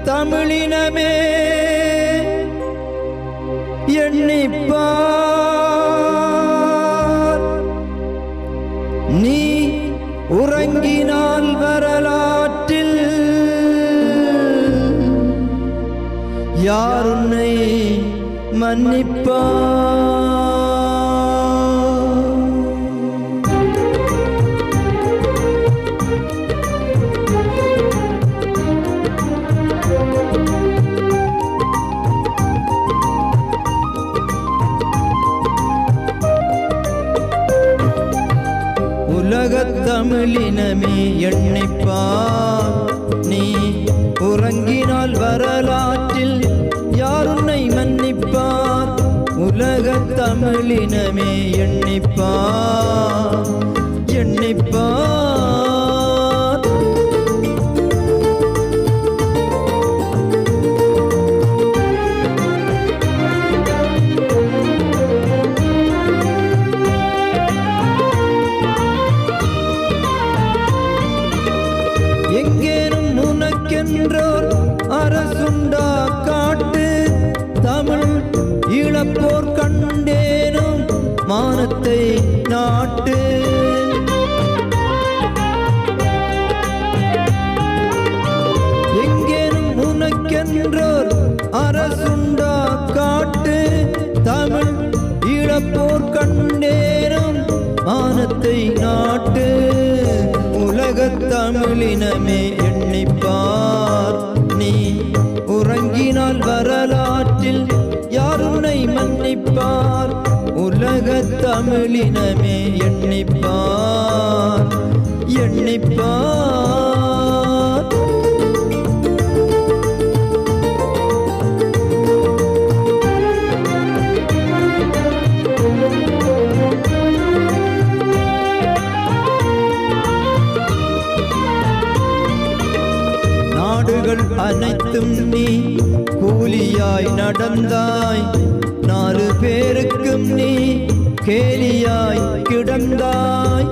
தமிழினமே எண்ணிப்பார், நீ உறங்கினால் வரலாற்றில் யார் உன்னை மன்னிப்பார்? உலகத் தமிழினமே எண்ணிப்பார், நீ உறங்கினால் வரலாற்றில் யார் உன்னை மன்னிப்பார்? உலகத் தமிழினமே எண்ணிப்பார், எண்ணிப்பார். எங்கேனும் உனக்கென்றோர் அரசுண்டா காட்டு, தமிழ் இழப்போர் கண்டேனும் மானத்தை நாட்டு. எங்கேனும் உனக்கென்றோர் அரசுண்டா காட்டு, தமிழ் இழப்போர் கண்டேனும் மானத்தை நாட்டு. உலகத் தமிழினமே எண்ணிப்பார், நீ உறங்கினால் வரலாற்றில் யார் உன்னை மன்னிப்பார்? உலகத் தமிழினமே எண்ணிப்பார், எண்ணிப்பார். நாடுகள் அனைத்தும் நீ கூலியாய் நடந்தாய், 4 பேருக்கும் நீ கேலியாய் கிடந்தாய்.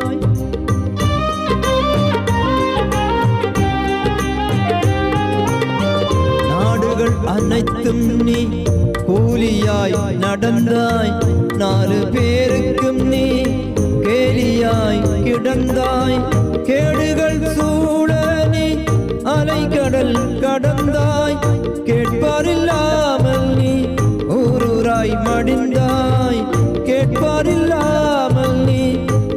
நாடுகள் அனைத்தும் நீ கூலியாய் நடந்தாய், 4 பேருக்கும் நீ கேலியாய் கிடந்தாய். கேடுகள் சூழ நீ அலைகடல் கடந்தாய், கேட்பாரில்லாமல் நீ ஊரூராய் மடிந்தாய். கேட்பாரில்லாமல் நீ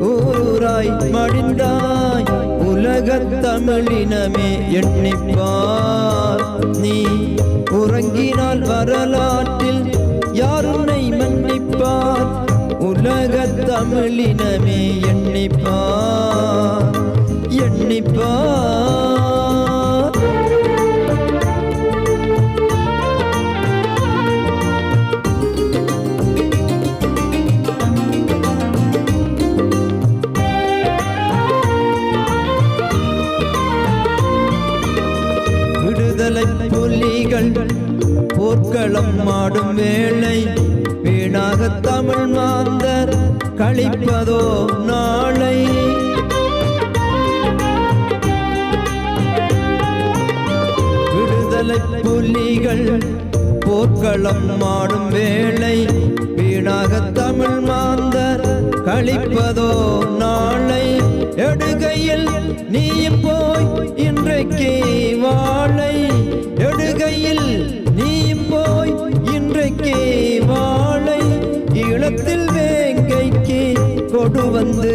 ஊரூராய் மடிந்தாய். உலகத் தமிழினமே எண்ணிப்பார், நீ உறங்கினால் வரலாற்றில் யார் உன்னை மன்னிப்பார்? உலகத் தமிழினமே எண்ணிப்பார், எண்ணிப்பார். விடுதலை புலிகள் போர்க்களம் ஆடும் வேளை, வீணாக தமிழ் மாந்தர் கழிப்பதோ நாளை. விடுதலை புலிகள் போர்க்களம் ஆடும் வேளை, வீணாக தமிழ் மாந்தர் கழிப்பதோ நாளை. எடுகையில் நீ போய் இன்றைக்கு வாழை, எடுகையில் நீ போய் இன்றைக்கு வாழை. ஈழத்தில் வேங்கைக்கு கொடு வந்து